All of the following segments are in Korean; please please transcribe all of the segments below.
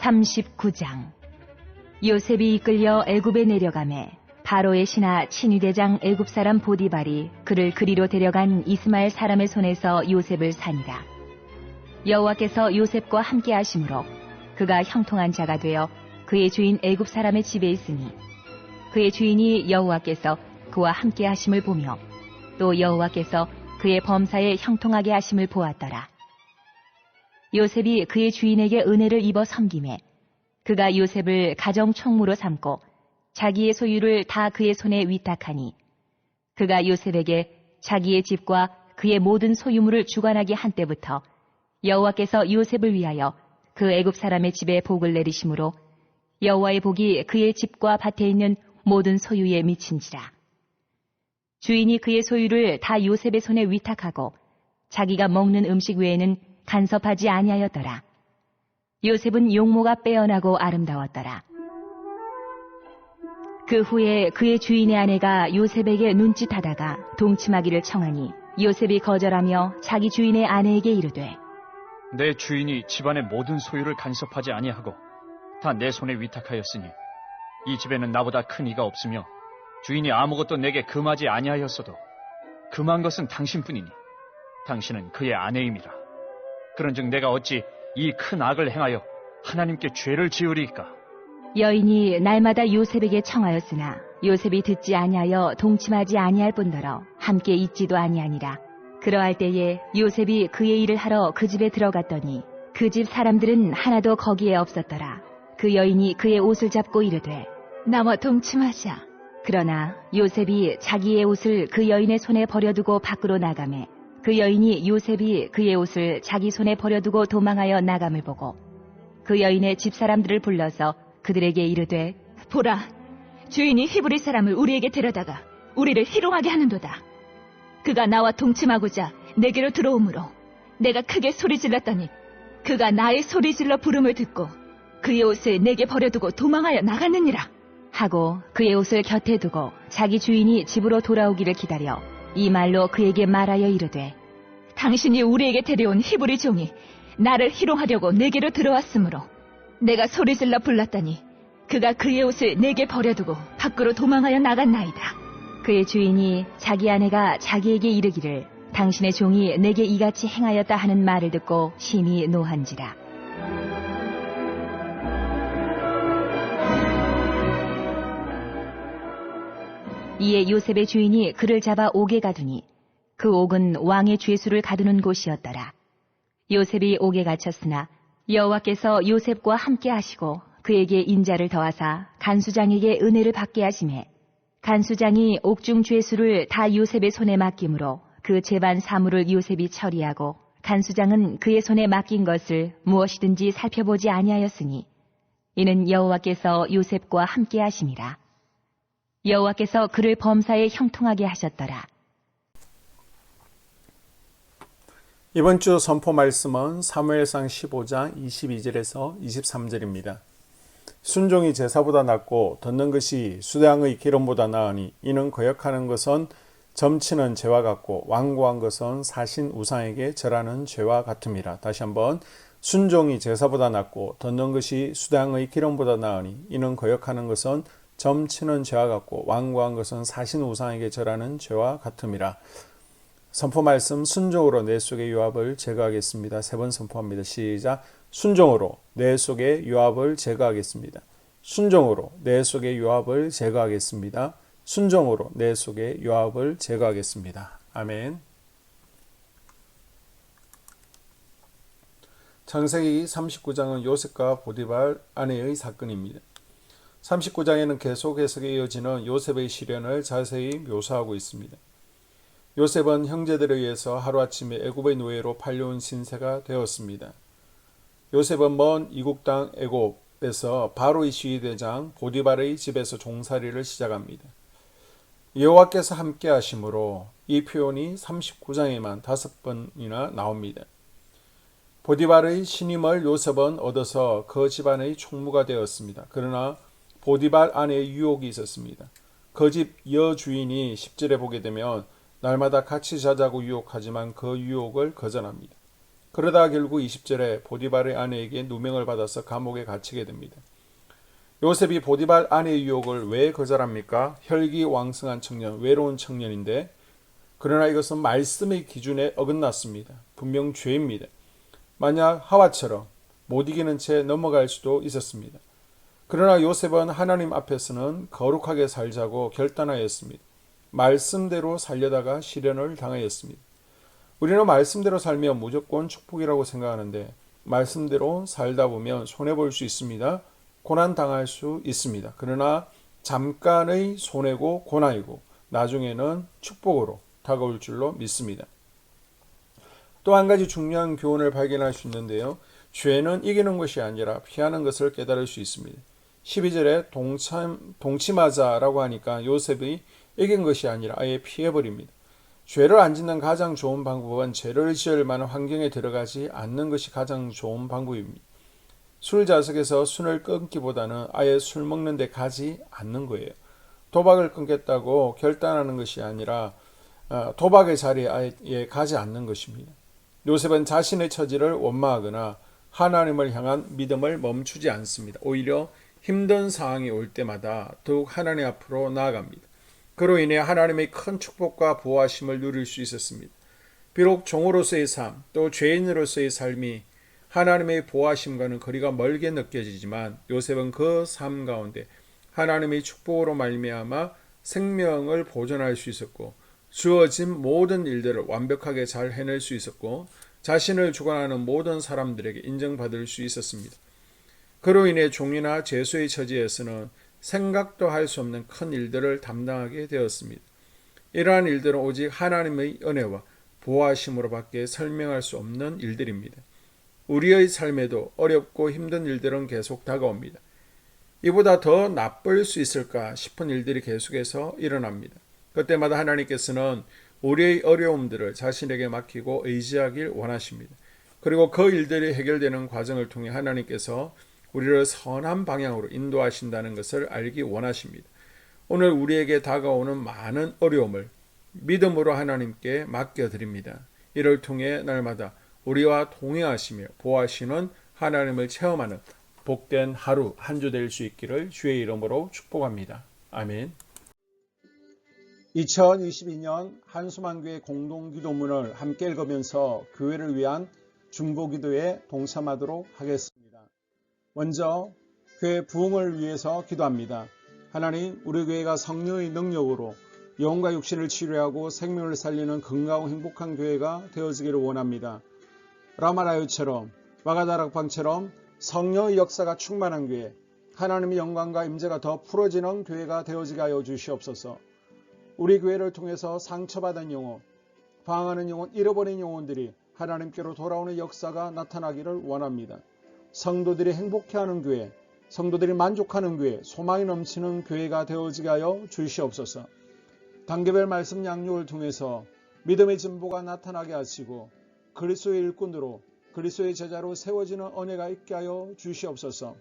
39장. 요셉이 이끌려 애굽에 내려가매 바로의 신하 친위대장 애굽 사람 보디발이 그를 그리로 데려간 이스마엘 사람의 손에서 요셉을 산이라. 여호와께서 요셉과 함께 하심으로 그가 형통한 자가 되어 그의 주인 애굽 사람의 집에 있으니 그의 주인이 여호와께서 그와 함께 하심을 보며 또 여호와께서 그의 범사에 형통하게 하심을 보았더라. 요셉이 그의 주인에게 은혜를 입어 섬기매 그가 요셉을 가정 총무로 삼고 자기의 소유를 다 그의 손에 위탁하니 그가 요셉에게 자기의 집과 그의 모든 소유물을 주관하게 한 때부터 여호와께서 요셉을 위하여 그 애굽 사람의 집에 복을 내리심으로 여호와의 복이 그의 집과 밭에 있는 모든 소유에 미친지라. 주인이 그의 소유를 다 요셉의 손에 위탁하고 자기가 먹는 음식 외에는 간섭하지 아니하였더라. 요셉은 용모가 빼어나고 아름다웠더라. 그 후에 그의 주인의 아내가 요셉에게 눈짓하다가 동침하기를 청하니 요셉이 거절하며 자기 주인의 아내에게 이르되 내 주인이 집안의 모든 소유를 간섭하지 아니하고 다 내 손에 위탁하였으니 이 집에는 나보다 큰 이가 없으며 주인이 아무것도 내게 금하지 아니하였어도 금한 것은 당신뿐이니 당신은 그의 아내임이라. 그런즉 내가 어찌 이 큰 악을 행하여 하나님께 죄를 지으리이까? 여인이 날마다 요셉에게 청하였으나 요셉이 듣지 아니하여 동침하지 아니할 뿐더러 함께 있지도 아니하니라. 그러할 때에 요셉이 그의 일을 하러 그 집에 들어갔더니 그 집 사람들은 하나도 거기에 없었더라. 그 여인이 그의 옷을 잡고 이르되 나와 동침하자. 그러나 요셉이 자기의 옷을 그 여인의 손에 버려두고 밖으로 나가매 그 여인이 요셉이 그의 옷을 자기 손에 버려두고 도망하여 나감을 보고 그 여인의 집사람들을 불러서 그들에게 이르되 보라, 주인이 히브리 사람을 우리에게 데려다가 우리를 희롱하게 하는도다. 그가 나와 동침하고자 내게로 들어오므로 내가 크게 소리질렀더니 그가 나의 소리질러 부름을 듣고 그의 옷을 내게 버려두고 도망하여 나갔느니라 하고 그의 옷을 곁에 두고 자기 주인이 집으로 돌아오기를 기다려 이 말로 그에게 말하여 이르되 당신이 우리에게 데려온 히브리 종이 나를 희롱하려고 내게로 들어왔으므로 내가 소리질러 불렀더니 그가 그의 옷을 내게 버려두고 밖으로 도망하여 나갔나이다. 그의 주인이 자기 아내가 자기에게 이르기를 당신의 종이 내게 이같이 행하였다 하는 말을 듣고 심히 노한지라. 이에 요셉의 주인이 그를 잡아 옥에 가두니 그 옥은 왕의 죄수를 가두는 곳이었더라. 요셉이 옥에 갇혔으나 여호와께서 요셉과 함께 하시고 그에게 인자를 더하사 간수장에게 은혜를 받게 하시매 간수장이 옥중 죄수를 다 요셉의 손에 맡김으로 그 재반 사물을 요셉이 처리하고 간수장은 그의 손에 맡긴 것을 무엇이든지 살펴보지 아니하였으니 이는 여호와께서 요셉과 함께 하심이라. 여호와께서 그를 범사에 형통하게 하셨더라. 이번 주 선포 말씀은 사무엘상 15장 22절에서 23절입니다. 순종이 제사보다 낫고 듣는 것이 수량의 기름보다 나으니 이는 거역하는 것은 점치는 죄와 같고 완고한 것은 사신 우상에게 절하는 죄와 같음이라. 다시 한번 순종이 제사보다 낫고 듣는 것이 수량의 기름보다 나으니 이는 거역하는 것은 점치는 죄와 같고 완고한 것은 사신 우상에게 절하는 죄와 같음이라. 선포 말씀 순종으로 내 속의 유압을 제거하겠습니다. 세 번 선포합니다. 시작. 순종으로 내 속의 유압을 제거하겠습니다. 순종으로 내 속의 유압을 제거하겠습니다. 순종으로 내 속의 유압을 제거하겠습니다. 아멘. 창세기 39장은 요셉과 보디발 아내의 사건입니다. 39장에는 계속 해석에 이어지는 요셉의 시련을 자세히 묘사하고 있습니다. 요셉은 형제들에 의해서 하루아침에 애굽의 노예로 팔려온 신세가 되었습니다. 요셉은 먼 이국 땅 애굽에서 바로의 시위대장 보디발의 집에서 종살이를 시작합니다. 여호와께서 함께 하심으로 이 표현이 39장에만 5번이나 나옵니다. 보디발의 신임을 요셉은 얻어서 그 집안의 총무가 되었습니다. 그러나 보디발 안에 유혹이 있었습니다. 그 집 여주인이 10절에 보게 되면 날마다 같이 자자고 유혹하지만 그 유혹을 거절합니다. 그러다 결국 20절에 보디발의 아내에게 누명을 받아서 감옥에 갇히게 됩니다. 요셉이 보디발 아내의 유혹을 왜 거절합니까? 혈기왕성한 청년, 외로운 청년인데, 그러나 이것은 말씀의 기준에 어긋났습니다. 분명 죄입니다. 만약 하와처럼 못 이기는 채 넘어갈 수도 있었습니다. 그러나 요셉은 하나님 앞에서는 거룩하게 살자고 결단하였습니다. 말씀대로 살려다가 시련을 당하였습니다. 우리는 말씀대로 살면 무조건 축복이라고 생각하는데, 말씀대로 살다 보면 손해볼 수 있습니다. 고난당할 수 있습니다. 그러나 잠깐의 손해고 고난이고 나중에는 축복으로 다가올 줄로 믿습니다. 또 한 가지 중요한 교훈을 발견할 수 있는데요. 죄는 이기는 것이 아니라 피하는 것을 깨달을 수 있습니다. 12절에 동침하자라고 하니까 요셉이 이긴 것이 아니라 아예 피해버립니다. 죄를 안 짓는 가장 좋은 방법은 죄를 지을 만한 환경에 들어가지 않는 것이 가장 좋은 방법입니다. 술 자석에서 술을 끊기보다는 아예 술 먹는 데 가지 않는 거예요. 도박을 끊겠다고 결단하는 것이 아니라 도박의 자리에 아예 가지 않는 것입니다. 요셉은 자신의 처지를 원망하거나 하나님을 향한 믿음을 멈추지 않습니다. 오히려 힘든 상황이 올 때마다 더욱 하나님 앞으로 나아갑니다. 그로 인해 하나님의 큰 축복과 보호하심을 누릴 수 있었습니다. 비록 종으로서의 삶, 또 죄인으로서의 삶이 하나님의 보호하심과는 거리가 멀게 느껴지지만 요셉은 그 삶 가운데 하나님의 축복으로 말미암아 생명을 보존할 수 있었고, 주어진 모든 일들을 완벽하게 잘 해낼 수 있었고, 자신을 주관하는 모든 사람들에게 인정받을 수 있었습니다. 그로 인해 종이나 죄수의 처지에서는 생각도 할 수 없는 큰 일들을 담당하게 되었습니다. 이러한 일들은 오직 하나님의 은혜와 보호하심으로밖에 설명할 수 없는 일들입니다. 우리의 삶에도 어렵고 힘든 일들은 계속 다가옵니다. 이보다 더 나쁠 수 있을까 싶은 일들이 계속해서 일어납니다. 그때마다 하나님께서는 우리의 어려움들을 자신에게 맡기고 의지하길 원하십니다. 그리고 그 일들이 해결되는 과정을 통해 하나님께서 우리를 선한 방향으로 인도하신다는 것을 알기 원하십니다. 오늘 우리에게 다가오는 많은 어려움을 믿음으로 하나님께 맡겨드립니다. 이를 통해 날마다 우리와 동행하시며 보호하시는 하나님을 체험하는 복된 하루 한 주 될 수 있기를 주의 이름으로 축복합니다. 아멘. 2022년 한수만교회 공동기도문을 함께 읽으면서 교회를 위한 중보기도에 동참하도록 하겠습니다. 먼저 교회 부흥을 위해서 기도합니다. 하나님, 우리 교회가 성령의 능력으로 영과 육신을 치료하고 생명을 살리는 건강하고 행복한 교회가 되어지기를 원합니다. 라마라요처럼 마가다락방처럼 성령의 역사가 충만한 교회, 하나님의 영광과 임재가 더 풀어지는 교회가 되어지게 하여 주시옵소서. 우리 교회를 통해서 상처받은 영혼, 방황하는 영혼, 잃어버린 영혼들이 하나님께로 돌아오는 역사가 나타나기를 원합니다. 성도들이 행복해하는 교회, 성도들이 만족하는 교회, 소망이 넘치는 교회가 되어지게 하여 주시옵소서. 단계별 말씀 양육을 통해서 믿음의 진보가 나타나게 하시고 그리스도의 일꾼으로 그리스도의 제자로 세워지는 은혜가 있게 하여 주시옵소서.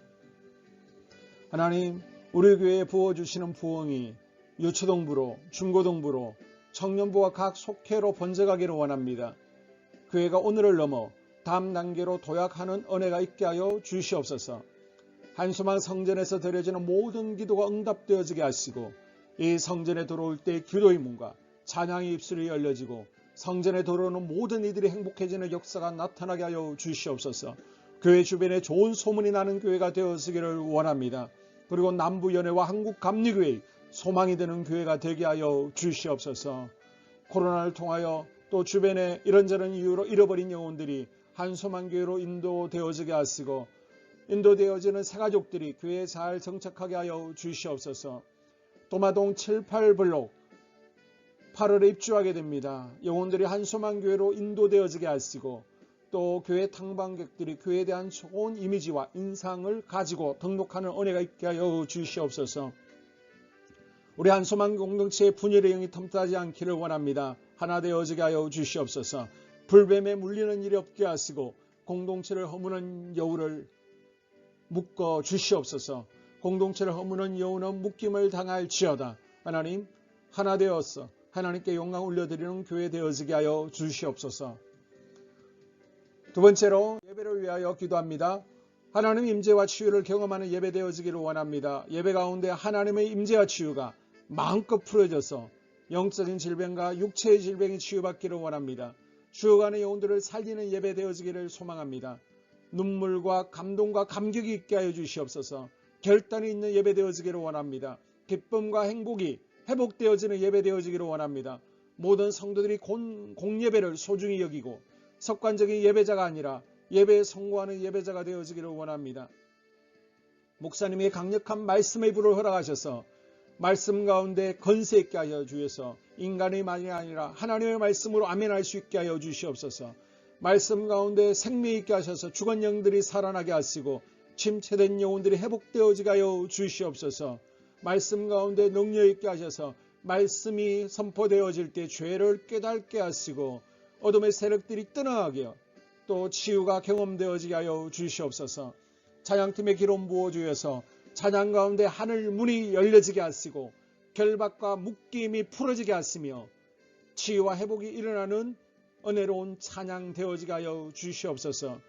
하나님, 우리 교회에 부어주시는 부흥이 유초동부로, 중고동부로, 청년부와 각 속회로 번져가기를 원합니다. 교회가 오늘을 넘어 다음 단계로 도약하는 은혜가 있게 하여 주시옵소서. 한수만 성전에서 드려지는 모든 기도가 응답되어지게 하시고, 이 성전에 들어올 때 기도의 문과 찬양의 입술이 열려지고 성전에 들어오는 모든 이들이 행복해지는 역사가 나타나게 하여 주시옵소서. 교회 주변에 좋은 소문이 나는 교회가 되어지기를 원합니다. 그리고 남부연회와 한국감리교회의 소망이 되는 교회가 되게 하여 주시옵소서. 코로나를 통하여 또 주변에 이런저런 이유로 잃어버린 영혼들이 한소만교회로 인도되어지게 하시고 인도되어지는 새가족들이 교회에 잘 정착하게 하여 주시옵소서. 도마동 7, 8블록 8월에 입주하게 됩니다. 영혼들이 한소만교회로 인도되어지게 하시고 또 교회 탕방객들이 교회에 대한 좋은 이미지와 인상을 가지고 등록하는 은혜가 있게 하여 주시옵소서. 우리 한소만 공동체의 분열의 영이 틈타지 않기를 원합니다. 하나 되어지게 하여 주시옵소서. 불뱀에 물리는 일이 없게 하시고 공동체를 허무는 여우를 묶어 주시옵소서. 공동체를 허무는 여우는 묶임을 당할지어다. 하나님, 하나 되어서 하나님께 영광 올려드리는 교회 되어지게 하여 주시옵소서. 두 번째로 예배를 위하여 기도합니다. 하나님 임재와 치유를 경험하는 예배 되어지기를 원합니다. 예배 가운데 하나님의 임재와 치유가 마음껏 풀어져서 영적인 질병과 육체의 질병이 치유받기를 원합니다. 죽어가는 영혼들을 살리는 예배 되어지기를 소망합니다. 눈물과 감동과 감격이 있게 하여 주시옵소서. 결단이 있는 예배 되어지기를 원합니다. 기쁨과 행복이 회복되어지는 예배 되어지기를 원합니다. 모든 성도들이 공예배를 소중히 여기고 습관적인 예배자가 아니라 예배에 성공하는 예배자가 되어지기를 원합니다. 목사님의 강력한 말씀의 불을 허락하셔서 말씀 가운데 건세 있게 하여 주셔서 인간의 말이 아니라 하나님의 말씀으로 아멘할 수 있게 하여 주시옵소서. 말씀 가운데 생명 있게 하셔서 죽은 영들이 살아나게 하시고 침체된 영혼들이 회복되어지게 하여 주시옵소서. 말씀 가운데 능력 있게 하셔서 말씀이 선포되어질 때 죄를 깨닫게 하시고 어둠의 세력들이 떠나가게 또 치유가 경험되어지게 하여 주시옵소서. 찬양팀의 기름 부어주셔서 찬양 가운데 하늘 문이 열려지게 하시고 결박과 묶임이 풀어지게 하시며 치유와 회복이 일어나는 은혜로운 찬양 되어지게 하여 주시옵소서.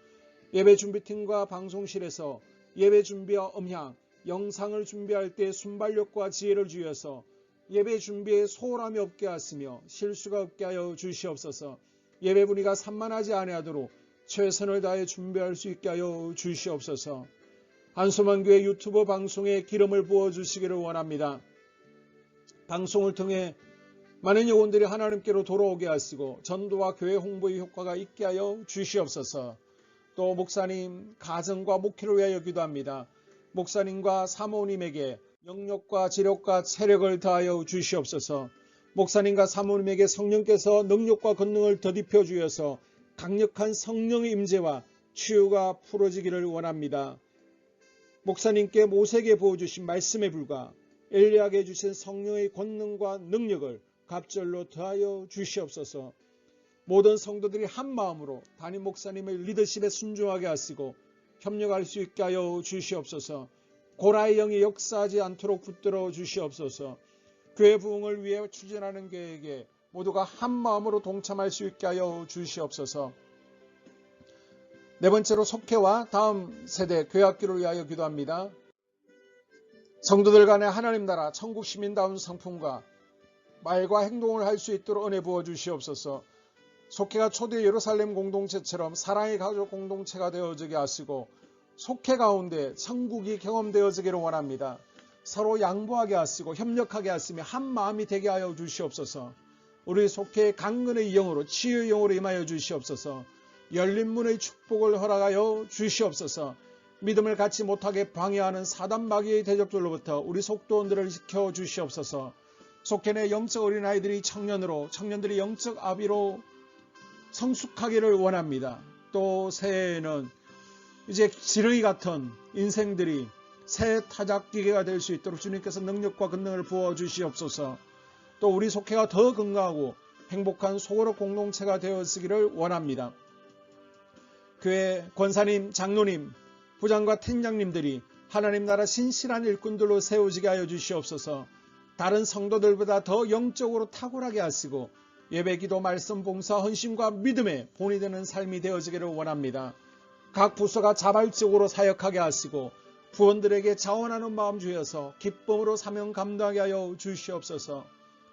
예배 준비팀과 방송실에서 예배 준비와 음향, 영상을 준비할 때 순발력과 지혜를 주셔서 예배 준비에 소홀함이 없게 하시며 실수가 없게 하여 주시옵소서. 예배 분위기가 산만하지 아니하도록 최선을 다해 준비할 수 있게 하여 주시옵소서. 한소만교회 유튜브 방송에 기름을 부어주시기를 원합니다. 방송을 통해 많은 영혼들이 하나님께로 돌아오게 하시고 전도와 교회 홍보의 효과가 있게 하여 주시옵소서. 또 목사님 가정과 목회를 위하여 기도합니다. 목사님과 사모님에게 영력과 지력과 체력을 더하여 주시옵소서. 목사님과 사모님에게 성령께서 능력과 권능을 더딥혀 주셔서 강력한 성령의 임재와 치유가 풀어지기를 원합니다. 목사님께 모세에게 부어주신 말씀에 불과 엘리야에게 주신 성령의 권능과 능력을 갑절로 더하여 주시옵소서. 모든 성도들이 한 마음으로 담임 목사님의 리더십에 순종하게 하시고 협력할 수 있게 하여 주시옵소서. 고라의 영이 역사하지 않도록 붙들어 주시옵소서. 교회 부흥을 위해 추진하는 계획에 모두가 한 마음으로 동참할 수 있게 하여 주시옵소서. 네 번째로 속회와 다음 세대 교회학교를 위하여 기도합니다. 성도들 간의 하나님 나라 천국 시민다운 성품과 말과 행동을 할 수 있도록 은혜 부어 주시옵소서. 속회가 초대 예루살렘 공동체처럼 사랑의 가족 공동체가 되어지게 하시고 속회 가운데 천국이 경험되어지기를 원합니다. 서로 양보하게 하시고 협력하게 하시며 한 마음이 되게 하여 주시옵소서. 우리 속회의 강건의 영으로 치유의 영으로 임하여 주시옵소서. 열린 문의 축복을 허락하여 주시옵소서. 믿음을 갖지 못하게 방해하는 사단 마귀의 대적들로부터 우리 속도원들을 지켜 주시옵소서. 속회 내 영적 어린아이들이 청년들이 영적 아비로 성숙하기를 원합니다. 또 새해에는 이제 지렁이 같은 인생들이 새 타작기계가 될 수 있도록 주님께서 능력과 권능을 부어 주시옵소서. 또 우리 속회가 더 건강하고 행복한 소그룹 공동체가 되어지기를 원합니다. 교회 권사님, 장로님, 부장과 팀장님들이 하나님 나라 신실한 일꾼들로 세워지게 하여 주시옵소서. 다른 성도들보다 더 영적으로 탁월하게 하시고 예배, 기도, 말씀, 봉사, 헌신과 믿음의 본이 되는 삶이 되어지기를 원합니다. 각 부서가 자발적으로 사역하게 하시고 부원들에게 자원하는 마음 주셔서 기쁨으로 사명 감당하게 하여 주시옵소서.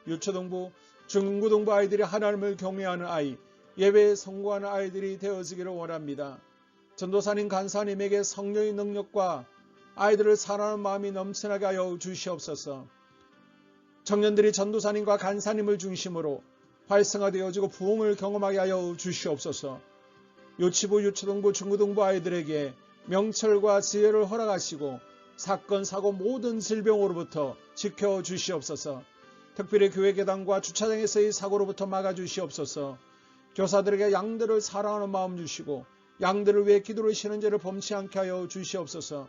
유초등부, 중고등부 아이들이 하나님을 경외하는 아이, 예배에 성공하는 아이들이 되어지기를 원합니다. 전도사님, 간사님에게 성령의 능력과 아이들을 사랑하는 마음이 넘쳐나게 하여 주시옵소서. 청년들이 전도사님과 간사님을 중심으로 활성화되어지고 부흥을 경험하게 하여 주시옵소서. 유치부, 유초등부, 중고등부 아이들에게 명철과 지혜를 허락하시고 사건, 사고 모든 질병으로부터 지켜주시옵소서. 특별히 교회 계단과 주차장에서의 사고로부터 막아주시옵소서. 교사들에게 양들을 사랑하는 마음 주시고 양들을 위해 기도를 쉬는 죄를 범치 않게 하여 주시옵소서.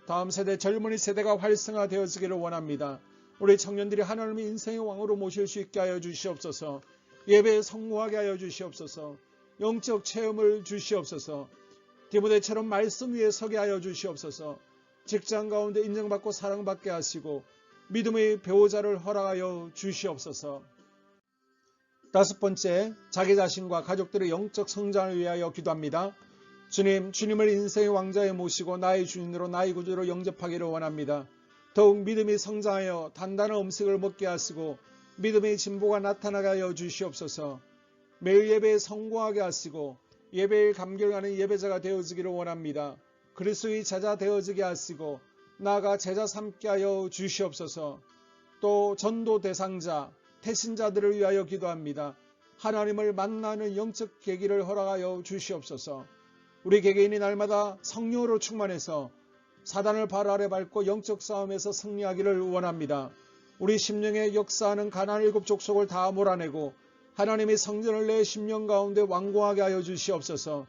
다음 세대 젊은이 세대가 활성화되어지기를 원합니다. 우리 청년들이 하나님의 인생의 왕으로 모실 수 있게 하여 주시옵소서. 예배에 성공하게 하여 주시옵소서. 영적 체험을 주시옵소서. 디모데처럼 말씀 위에 서게 하여 주시옵소서. 직장 가운데 인정받고 사랑받게 하시고 믿음의 배우자를 허락하여 주시옵소서. 다섯 번째, 자기 자신과 가족들의 영적 성장을 위하여 기도합니다. 주님을 인생의 왕자에 모시고 나의 주인으로 나의 구주로 영접하기를 원합니다. 더욱 믿음이 성장하여 단단한 음식을 먹게 하시고 믿음의 진보가 나타나게 하여 주시옵소서. 매일 예배에 성공하게 하시고 예배에 감격하는 예배자가 되어지기를 원합니다. 그리스도의 제자 되어지게 하시고 나아가 제자 삼게 하여 주시옵소서. 또 전도 대상자, 태신자들을 위하여 기도합니다. 하나님을 만나는 영적 계기를 허락하여 주시옵소서. 우리 개개인이 날마다 성령으로 충만해서 사단을 발 아래 밟고 영적 싸움에서 승리하기를 원합니다. 우리 심령에 역사하는 가나안 7족속을 다 몰아내고 하나님의 성전을 내 심령 가운데 완공하게 하여 주시옵소서.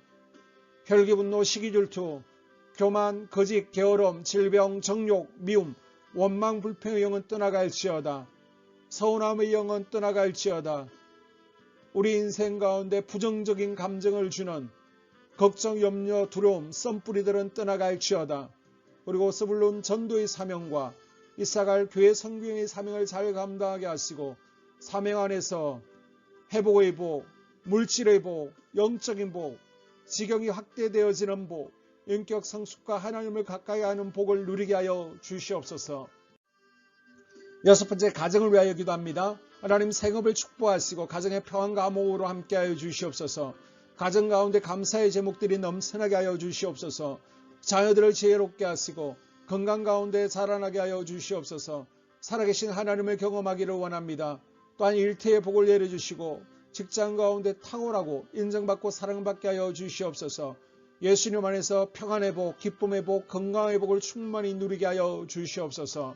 혈기, 분노, 시기, 질투, 교만, 거짓, 게으름, 질병, 정욕, 미움, 원망, 불평의 영은 떠나갈지어다. 서운함의 영은 떠나갈지어다. 우리 인생 가운데 부정적인 감정을 주는 걱정, 염려, 두려움, 썸뿌리들은 떠나갈지어다. 그리고 스불론 전도의 사명과 이사갈 교회 성경의 사명을 잘 감당하게 하시고 사명 안에서 회복의 복, 물질의 복, 영적인 복, 지경이 확대되어지는 복, 인격 성숙과 하나님을 가까이 하는 복을 누리게 하여 주시옵소서. 6번째, 가정을 위하여 기도합니다. 하나님 생업을 축복하시고 가정의 평안과 암호로 함께하여 주시옵소서. 가정 가운데 감사의 제목들이 넘쳐나게 하여 주시옵소서. 자녀들을 지혜롭게 하시고 건강 가운데 자라나게 하여 주시옵소서. 살아계신 하나님을 경험하기를 원합니다. 또한 일태의 복을 내려주시고 직장 가운데 탁월하고 인정받고 사랑받게 하여 주시옵소서. 예수님 안에서 평안의 복, 기쁨의 복, 건강의 복을 충만히 누리게 하여 주시옵소서.